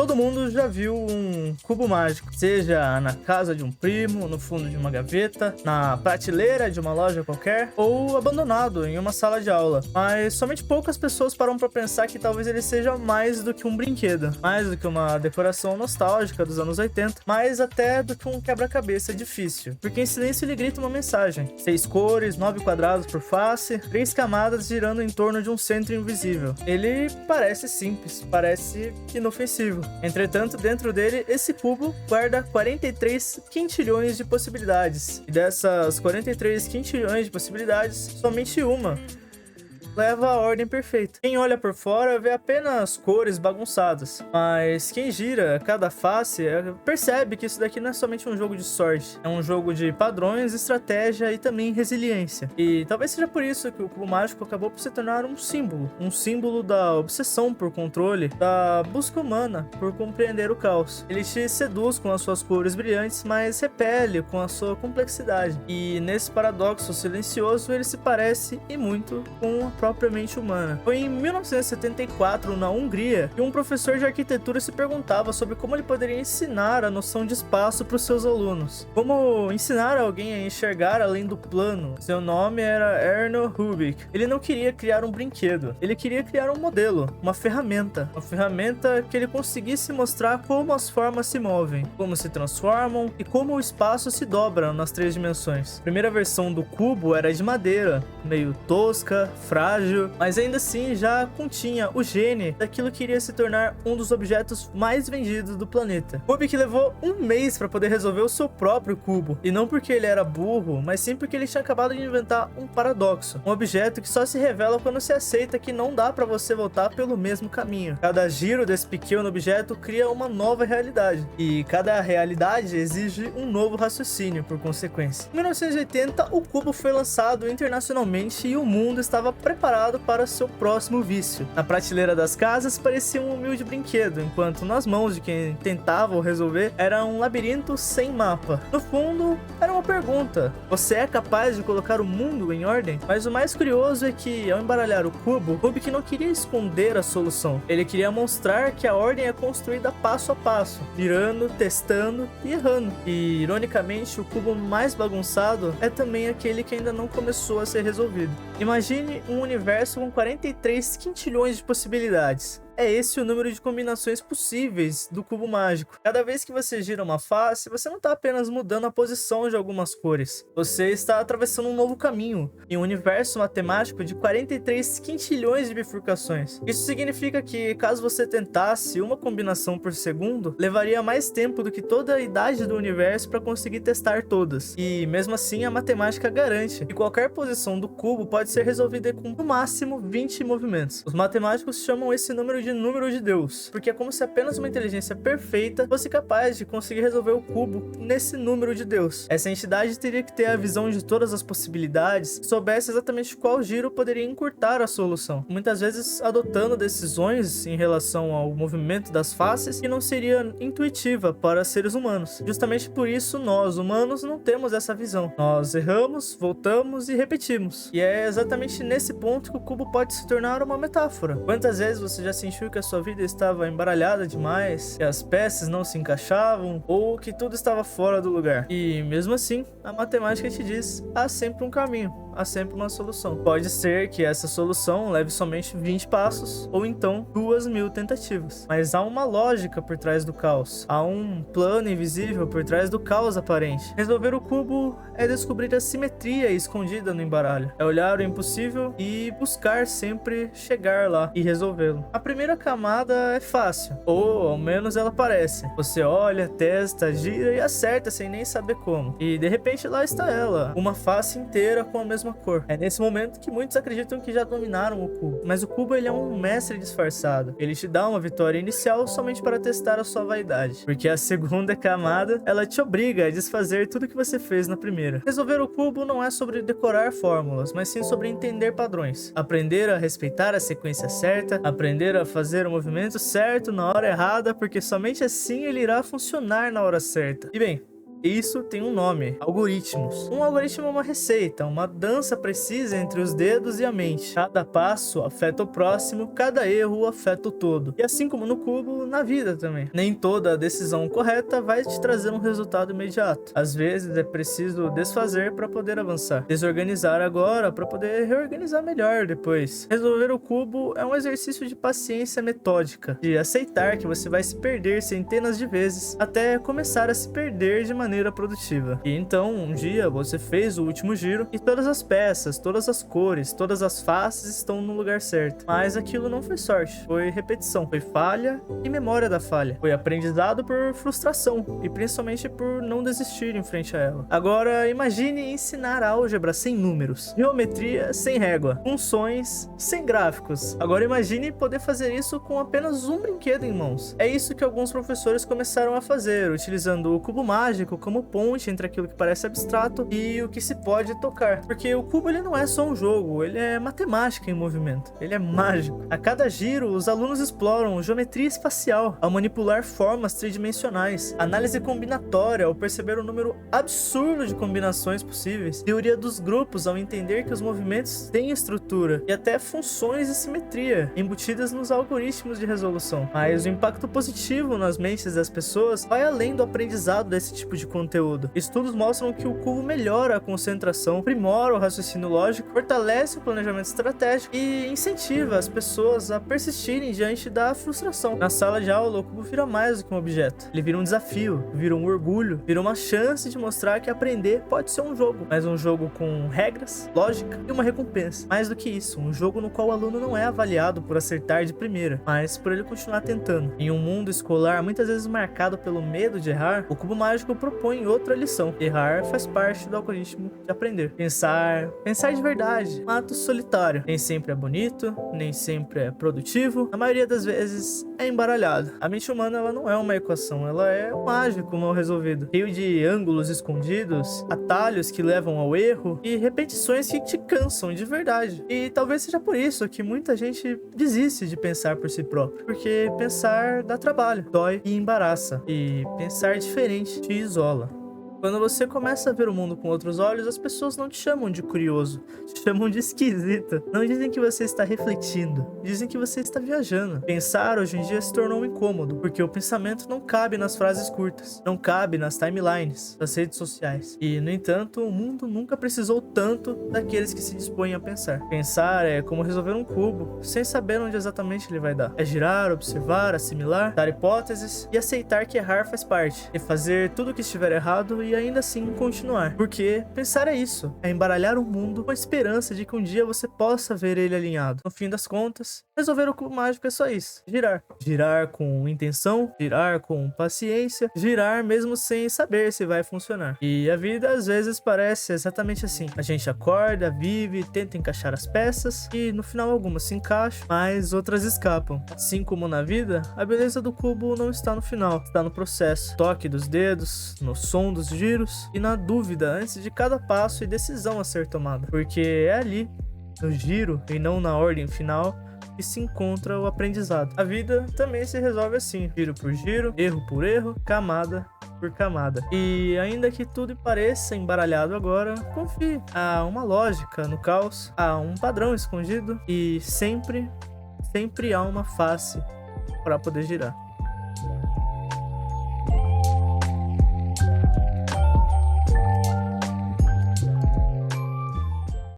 Todo mundo já viu um cubo mágico, seja na casa de um primo, no fundo de uma gaveta, na prateleira de uma loja qualquer, ou abandonado em uma sala de aula. Mas somente poucas pessoas param para pensar que talvez ele seja mais do que um brinquedo, mais do que uma decoração nostálgica dos anos 80, mais até do que um quebra-cabeça difícil. Porque em silêncio ele grita uma mensagem: 6 cores, 9 quadrados por face, 3 camadas girando em torno de um centro invisível. Ele parece simples, parece inofensivo. Entretanto, dentro dele, esse cubo guarda 43 quintilhões de possibilidades. E dessas 43 quintilhões de possibilidades, somente uma leva a ordem perfeita. Quem olha por fora vê apenas cores bagunçadas, mas quem gira cada face percebe que isso daqui não é somente um jogo de sorte, é um jogo de padrões, estratégia e também resiliência. E talvez seja por isso que o cubo mágico acabou por se tornar um símbolo da obsessão por controle, da busca humana por compreender o caos. Ele te seduz com as suas cores brilhantes, mas repele com a sua complexidade. E nesse paradoxo silencioso ele se parece e muito com a propriamente humana. Foi em 1974, na Hungria, que um professor de arquitetura se perguntava sobre como ele poderia ensinar a noção de espaço para os seus alunos. Como ensinar alguém a enxergar além do plano. Seu nome era Erno Rubik. Ele não queria criar um brinquedo, ele queria criar um modelo, uma ferramenta que ele conseguisse mostrar como as formas se movem, como se transformam e como o espaço se dobra nas 3 dimensões. A primeira versão do cubo era de madeira, meio tosca, frágil, mas ainda assim já continha o gene daquilo que iria se tornar um dos objetos mais vendidos do planeta. Rubik levou um mês para poder resolver o seu próprio cubo, e não porque ele era burro, mas sim porque ele tinha acabado de inventar um paradoxo, um objeto que só se revela quando se aceita que não dá para você voltar pelo mesmo caminho. Cada giro desse pequeno objeto cria uma nova realidade, e cada realidade exige um novo raciocínio por consequência. Em 1980, o cubo foi lançado internacionalmente e o mundo estava preparado para seu próximo vício. Na prateleira das casas parecia um humilde brinquedo, enquanto nas mãos de quem tentava o resolver era um labirinto sem mapa. No fundo, era uma pergunta: você é capaz de colocar o mundo em ordem? Mas o mais curioso é que, ao embaralhar o cubo, Rubik não queria esconder a solução. Ele queria mostrar que a ordem é construída passo a passo, virando, testando e errando. E, ironicamente, o cubo mais bagunçado é também aquele que ainda não começou a ser resolvido. Imagine um universo com 43 quintilhões de possibilidades. É esse o número de combinações possíveis do cubo mágico. Cada vez que você gira uma face, você não está apenas mudando a posição de algumas cores. Você está atravessando um novo caminho, em um universo matemático de 43 quintilhões de bifurcações. Isso significa que, caso você tentasse uma combinação por segundo, levaria mais tempo do que toda a idade do universo para conseguir testar todas. E, mesmo assim, a matemática garante que qualquer posição do cubo pode ser resolvida com, no máximo, 20 movimentos. Os matemáticos chamam esse número de Deus, porque é como se apenas uma inteligência perfeita fosse capaz de conseguir resolver o cubo nesse número de Deus. Essa entidade teria que ter a visão de todas as possibilidades e soubesse exatamente qual giro poderia encurtar a solução, muitas vezes adotando decisões em relação ao movimento das faces que não seria intuitiva para seres humanos. Justamente por isso nós, humanos, não temos essa visão. Nós erramos, voltamos e repetimos. E é exatamente nesse ponto que o cubo pode se tornar uma metáfora. Quantas vezes você já sentiu que a sua vida estava embaralhada demais, que as peças não se encaixavam ou que tudo estava fora do lugar? E mesmo assim, a matemática te diz: há sempre um caminho, há sempre uma solução. Pode ser que essa solução leve somente 20 passos ou então 2.000 tentativas, mas há uma lógica por trás do caos, há um plano invisível por trás do caos aparente. Resolver o cubo é descobrir a simetria escondida no embaralho, é olhar o impossível e buscar sempre chegar lá e resolvê-lo. A primeira camada é fácil, ou ao menos ela parece. Você olha, testa, gira e acerta sem nem saber como. E de repente lá está ela, uma face inteira com a mesma cor. É nesse momento que muitos acreditam que já dominaram o cubo. Mas o cubo, ele é um mestre disfarçado. Ele te dá uma vitória inicial somente para testar a sua vaidade. Porque a segunda camada, ela te obriga a desfazer tudo que você fez na primeira. Resolver o cubo não é sobre decorar fórmulas, mas sim sobre entender padrões. Aprender a respeitar a sequência certa, aprender a fazer o movimento certo na hora errada, porque somente assim ele irá funcionar na hora certa. E bem, Isso tem um nome: algoritmos. Um algoritmo é uma receita, uma dança precisa entre os dedos e a mente. Cada passo afeta o próximo, cada erro afeta o todo. E assim como no cubo, na vida também. Nem toda decisão correta vai te trazer um resultado imediato. Às vezes é preciso desfazer para poder avançar. Desorganizar agora para poder reorganizar melhor depois. Resolver o cubo é um exercício de paciência metódica, de aceitar que você vai se perder centenas de vezes até começar a se perder de maneira produtiva. E então, um dia você fez o último giro e todas as peças, todas as cores, todas as faces estão no lugar certo. Mas aquilo não foi sorte, foi repetição, foi falha e memória da falha. Foi aprendizado por frustração e principalmente por não desistir em frente a ela. Agora imagine ensinar álgebra sem números, geometria sem régua, funções sem gráficos. Agora imagine poder fazer isso com apenas um brinquedo em mãos. É isso que alguns professores começaram a fazer, utilizando o cubo mágico como ponte entre aquilo que parece abstrato e o que se pode tocar. Porque o cubo ele não é só um jogo, ele é matemática em movimento, ele é mágico. A cada giro, os alunos exploram geometria espacial ao manipular formas tridimensionais, análise combinatória ao perceber o número absurdo de combinações possíveis, teoria dos grupos ao entender que os movimentos têm estrutura e até funções e simetria embutidas nos algoritmos de resolução. Mas o impacto positivo nas mentes das pessoas vai além do aprendizado desse tipo de conteúdo. Estudos mostram que o cubo melhora a concentração, aprimora o raciocínio lógico, fortalece o planejamento estratégico e incentiva as pessoas a persistirem diante da frustração. Na sala de aula, o cubo vira mais do que um objeto. Ele vira um desafio, vira um orgulho, vira uma chance de mostrar que aprender pode ser um jogo, mas um jogo com regras, lógica e uma recompensa. Mais do que isso, um jogo no qual o aluno não é avaliado por acertar de primeira, mas por ele continuar tentando. Em um mundo escolar muitas vezes marcado pelo medo de errar, o cubo mágico propõe outra lição. Errar faz parte do algoritmo de aprender. Pensar de verdade, um ato solitário. Nem sempre é bonito, nem sempre é produtivo, a maioria das vezes é embaralhado. A mente humana ela não é uma equação, ela é um mágico mal resolvido, cheio de ângulos escondidos, atalhos que levam ao erro e repetições que te cansam de verdade. E talvez seja por isso que muita gente desiste de pensar por si próprio, porque pensar dá trabalho, dói e embaraça, e pensar diferente te isola. Quando você começa a ver o mundo com outros olhos, as pessoas não te chamam de curioso, te chamam de esquisito. Não dizem que você está refletindo, dizem que você está viajando. Pensar hoje em dia se tornou um incômodo, porque o pensamento não cabe nas frases curtas, não cabe nas timelines das redes sociais. E, no entanto, o mundo nunca precisou tanto daqueles que se dispõem a pensar. Pensar é como resolver um cubo, sem saber onde exatamente ele vai dar. É girar, observar, assimilar, dar hipóteses e aceitar que errar faz parte. E fazer tudo o que estiver errado e ainda assim continuar. Porque pensar é isso, é embaralhar o mundo com a esperança de que um dia você possa ver ele alinhado. No fim das contas, resolver o cubo mágico é só isso: girar. Girar com intenção, girar com paciência, girar mesmo sem saber se vai funcionar. E a vida às vezes parece exatamente assim. A gente acorda, vive, tenta encaixar as peças e no final algumas se encaixam, mas outras escapam. Assim como na vida, a beleza do cubo não está no final, está no processo. Toque dos dedos, no som dos giros e na dúvida antes de cada passo e decisão a ser tomada. Porque é ali, no giro e não na ordem final, que se encontra o aprendizado. A vida também se resolve assim, giro por giro, erro por erro, camada por camada. E ainda que tudo pareça embaralhado agora, confie. Há uma lógica no caos, há um padrão escondido e sempre há uma face para poder girar.